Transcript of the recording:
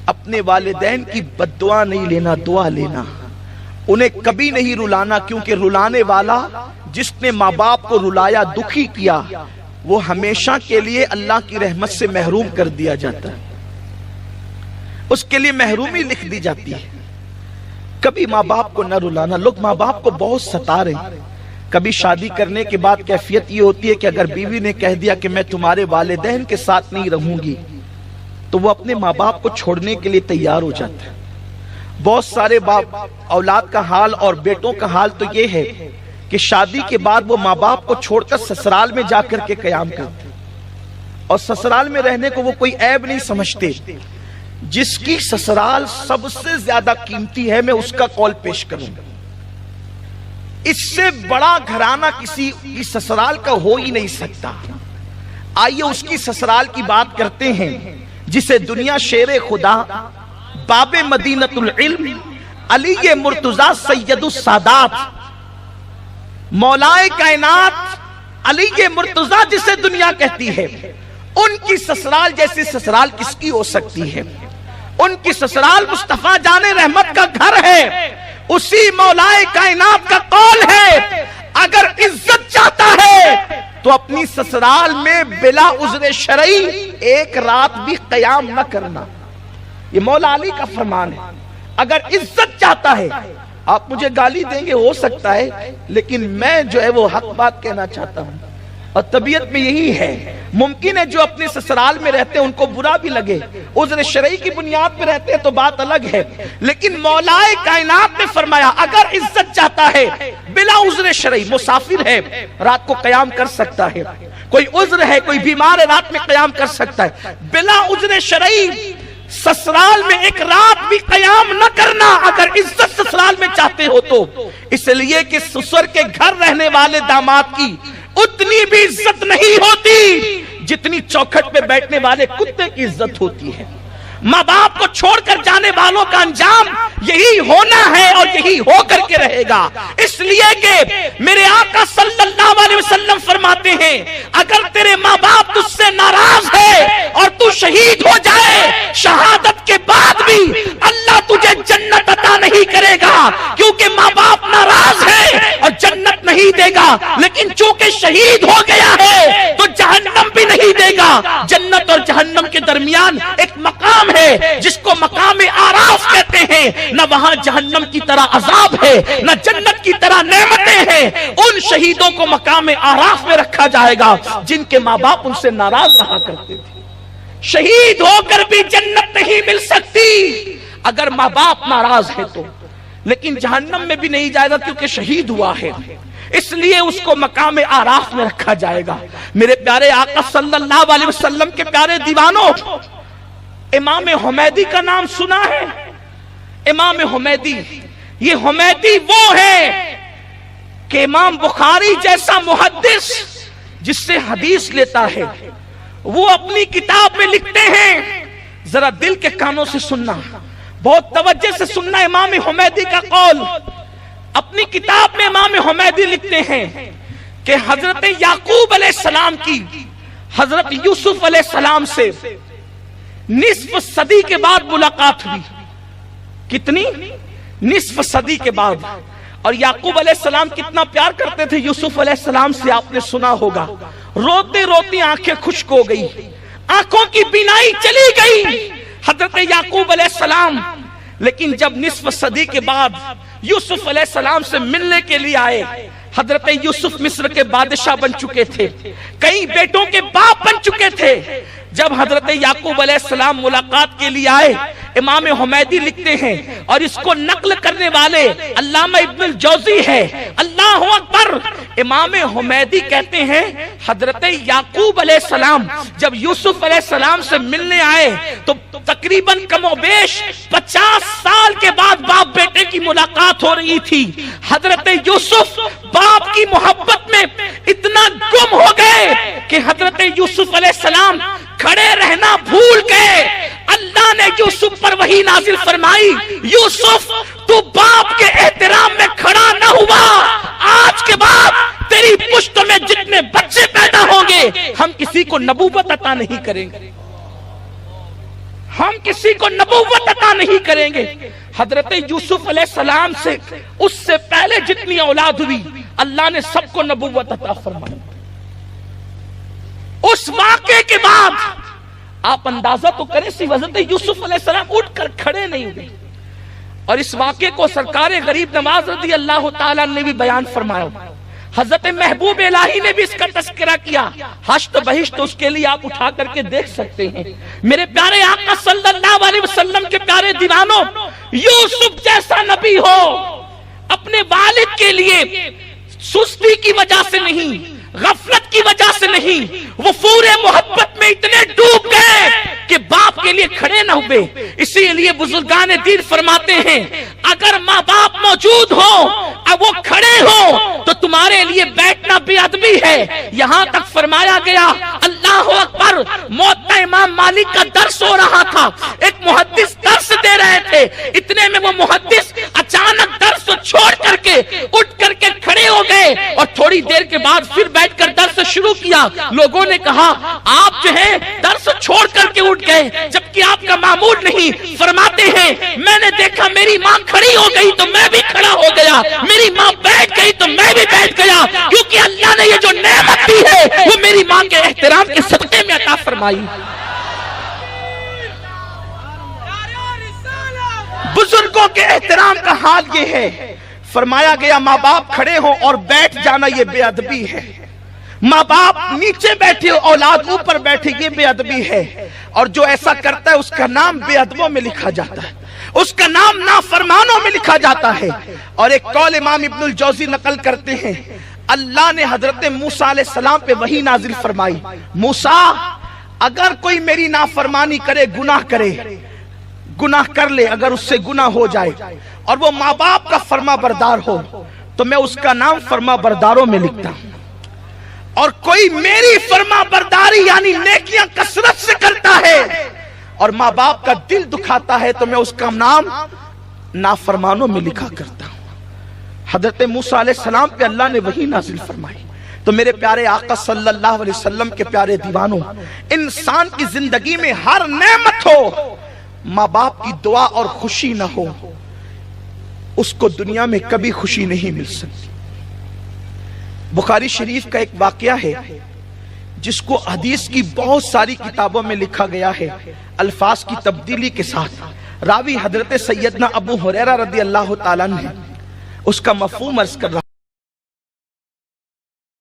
اپنے والدین کی بد دعا نہیں لینا، دعا لینا، انہیں کبھی نہیں رلانا، کیونکہ رلانے والا جس نے ماں باپ کو رلایا، دکھی کیا، وہ ہمیشہ کے لیے اللہ کی رحمت سے محروم کر دیا جاتا ہے، اس کے لیے محرومی لکھ دی جاتی ہے۔ کبھی ماں باپ کو نہ رلانا۔ لوگ ماں باپ کو بہت ستا رہے ہیں۔ کبھی شادی کرنے کے بعد کیفیت یہ ہوتی ہے کہ اگر بیوی نے کہہ دیا کہ میں تمہارے والدین کے ساتھ نہیں رہوں گی تو وہ اپنے ماں باپ کو چھوڑنے کے لیے تیار ہو جاتا ہے۔ بہت سارے باپ اولاد کا حال اور بیٹوں کا حال تو یہ ہے کہ شادی کے بعد وہ ماں باپ کو چھوڑ کر سسرال میں جا کر کے قیام کرتے ہیں، اور سسرال میں رہنے کو وہ کوئی عیب نہیں سمجھتے۔ جس کی سسرال سب سے زیادہ قیمتی ہے، میں اس کا قول پیش کروں گا، اس سے بڑا گھرانہ کسی کی سسرال کا ہو ہی نہیں سکتا۔ آئیے اس کی سسرال کی بات کرتے ہیں جسے دنیا شیر خدا، باب مدینۃ العلم، علی مرتضی سید السادات، مولائے کائنات علی مرتضی جسے دنیا کہتی ہے، ان کی سسرال جیسی سسرال کس کی ہو سکتی ہے؟ ان کی سسرال مصطفیٰ جان رحمت کا گھر ہے۔ اسی مولائے کائنات کا قول ہے اگر عزت چاہتا ہے تو اپنی سسرال میں بلا عذر شرعی ایک رات بھی قیام نہ کرنا۔ یہ مولا علی کا فرمان ہے۔ اگر عزت چاہتا ہے، آپ مجھے گالی دیں گے ہو سکتا ہے، لیکن میں جو ہے وہ حق بات کہنا چاہتا ہوں، اور طبیعت میں یہی ہے۔ ممکن ہے جو اپنے سسرال میں رہتے ہیں ان کو برا بھی لگے، عذر شرعی کی بنیاد پہ رہتے ہیں تو بات الگ ہے، لیکن مولائے کائنات نے فرمایا اگر عزت چاہتا ہے بلا عذر شرعی، مسافر ہے رات کو قیام کر سکتا ہے، کوئی عذر ہے، کوئی بیمار ہے رات میں قیام کر سکتا ہے، بلا عذر شرعی سسرال میں ایک رات بھی قیام نہ کرنا اگر عزت سسرال میں چاہتے ہو تو، اس لیے کہ سسر کے گھر رہنے والے داماد کی اتنی بھی عزت نہیں ہوتی جتنی چوکھٹ پہ بیٹھنے والے کتے کی عزت ہوتی ہے۔ ماں باپ کو چھوڑ کر جانے والوں کا انجام یہی ہونا ہے اور یہی ہو کر کے رہے گا، اس لیے کہ میرے آقا صلی اللہ علیہ وسلم فرماتے ہیں اگر تیرے ماں باپ تجھ سے ناراض ہے اور تو شہید ہو جائے، شہادت کے بعد بھی اللہ تجھے جنت عطا نہیں کرے گا، کیونکہ ماں باپ ناراض ہے اور جنت نہیں دے گا، لیکن چونکہ شہید ہو گیا ہے تو جہنم بھی نہیں دے گا۔ جنت اور جہنم کے درمیان ایک مقام ہے جس کو مقام آراف کہتے ہیں، نہ وہاں جہنم کی طرح عذاب ہے نہ جنت کی طرح نعمتیں ہیں۔ ان شہیدوں کو مقام آراف میں رکھا جائے گا جن کے ماں باپ ان سے ناراض رہا کرتے تھے۔ شہید ہو کر بھی جنت نہیں مل سکتی اگر ماں باپ ناراض ہے تو، لیکن جہنم میں بھی نہیں جائے گا کیونکہ شہید ہوا ہے، اس لیے اس کو مقام آراف میں رکھا جائے گا۔ میرے پیارے آقا صلی اللہ علیہ وسلم کے پیارے دیوانوں، امام حمیدی کا نام سنا ہے؟ امام حمیدی، یہ حمیدی وہ ہے کہ امام بخاری جیسا محدث جس سے حدیث لیتا ہے، وہ اپنی کتاب میں لکھتے ہیں، ذرا دل کے کانوں سے سننا، بہت توجہ سے سننا امام حمیدی کا قول۔ اپنی کتاب میں امام حمیدی لکھتے ہیں کہ حضرت یعقوب علیہ السلام کی حضرت یوسف علیہ السلام سے نصف صدی کے بعد ملاقات ہوئی۔ کتنی؟ نصف صدی کے بعد۔ اور یعقوب علیہ السلام کتنا پیار کرتے تھے یوسف علیہ السلام سے، آپ نے سنا ہوگا، روتے روتے آنکھیں خشک ہو گئی، آنکھوں کی بینائی چلی گئی حضرت یعقوب علیہ السلام۔ لیکن جب نصف صدی کے بعد یوسف علیہ السلام سے ملنے کے لیے آئے، حضرت یوسف مصر کے بادشاہ بن چکے تھے، کئی بیٹوں کے باپ بن چکے تھے۔ جب حضرت یعقوب علیہ السلام ملاقات کے لیے آئے، امام حمیدی لکھتے ہیں، اور اس کو نقل کرنے والے علامہ ابن الجوزی ہے، اللہ اکبر، امام حمیدی کہتے ہیں حضرت یعقوب علیہ السلام جب یوسف علیہ السلام سے ملنے آئے تو تقریباً کم و بیش 50 سال کے بعد باپ بیٹے کی ملاقات ہو رہی تھی۔ حضرت یوسف باپ کی محبت میں اتنا گم ہو گئے کہ حضرت یوسف علیہ السلام کھڑے رہنا بھول گئے۔ اللہ نے یوسف پر وحی نازل فرمائی، یوسف تو باپ کے احترام میں کھڑا نہ ہوا، آج کے بعد تیری پشت میں جتنے بچے پیدا ہوں گے ہم کسی کو نبوت عطا نہیں کریں گے، ہم کسی کو نبوت عطا نہیں کریں گے۔ حضرت یوسف علیہ السلام سے اس سے پہلے جتنی اولاد ہوئی اللہ نے سب کو نبوت عطا فرمائی۔ اس واقعے کے بعد آپ اندازہ تو کریں صرف حضرت یوسف علیہ السلام اٹھ کر کھڑے نہیں ہوئے، اور اس واقعے کو سرکار غریب نواز رضی اللہ تعالیٰ نے بھی بیان فرمایا۔ حضرت محبوب الہی نے بھی اس کا تذکرہ کیا۔ حشت بہشت اس کے لیے آپ اٹھا کر کے دیکھ سکتے ہیں۔ میرے پیارے آقا صلی اللہ علیہ وسلم کے پیارے دیوانوں، یوسف جیسا نبی ہو اپنے والد کے لیے سستی کی وجہ سے نہیں، غفلت کی وجہ سے نہیں، وہ پورے محبت میں اتنے ڈوب گئے کہ باپ کے لیے کھڑے نہ ہوئے۔ اسی لیے بزرگان دین فرماتے ہیں اگر ماں باپ موجود ہو اب وہ کھڑے ہو تو تمہارے لیے بیٹھنا بے ادبی ہے۔ یہاں تک فرمایا گیا اللہ اکبر، موت امام مالک کا درس ہو رہا تھا، ایک محدث درس دے رہے تھے، اتنے میں وہ محدث اچانک درس چھوڑ کر کے اٹھ کر کے کھڑے ہو گئے اور تھوڑی دیر کے بعد پھر بیٹھ کر درس شروع کیا۔ لوگوں نے کہا آپ جو ہے درس چھوڑ کر کے اٹھ گئے جبکہ آپ کا معمول نہیں۔ فرماتے ہیں میں نے دیکھا میری ماں کھڑی ہو گئی تو میں بھی کھڑا ہو گیا، میری ماں بیٹھ گئی تو میں بھی بیٹھ گیا، کیونکہ اللہ نے یہ جو نعمت دی ہے وہ میری ماں کے احترام کے صدقے میں عطا فرمائی۔ بزرگوں کے احترام کا حال یہ ہے، فرمایا گیا ماں باپ کھڑے ہوں اور بیٹھ جانا یہ بے ادبی ہے، ماں باپ نیچے بیٹھے اولاد اوپر بیٹھے یہ بے ادبی ہے، اور جو ایسا کرتا ہے اس کا نام بے ادبوں میں لکھا جاتا ہے، اس کا نام نافرمانوں میں لکھا جاتا ہے۔ اور ایک قول امام ابن الجوزی نقل کرتے ہیں اللہ نے حضرت موسیٰ علیہ السلام پہ وحی نازل فرمائی، موسیٰ اگر کوئی میری نافرمانی کرے، گناہ کر لے، اگر اس سے گناہ ہو جائے اور وہ ماں باپ کا فرما بردار ہو تو میں اس کا نام فرما برداروں میں لکھتا ہوں، اور کوئی میری فرما برداری یعنی نیکیاں کثرت سے کرتا ہے اور ماں باپ کا دل دکھاتا ہے تو میں اس کا نام نافرمانوں میں لکھا کرتا ہوں۔ حضرت موسیٰ علیہ السلام پہ اللہ نے وحی نازل فرمائی۔ تو میرے پیارے آقا صلی اللہ علیہ وسلم کے پیارے دیوانوں، انسان کی زندگی میں ہر نعمت ہو، ماں باپ کی دعا اور خوشی نہ ہو اس کو دنیا میں کبھی خوشی نہیں مل سکتی۔ بخاری شریف کا ایک واقعہ ہے جس کو حدیث کی بہت ساری کتابوں میں لکھا گیا ہے الفاظ کی تبدیلی کے ساتھ۔ راوی حضرت سیدنا ابو ہریرہ رضی اللہ تعالیٰ عنہ اس کا مفہوم عرض کر رہا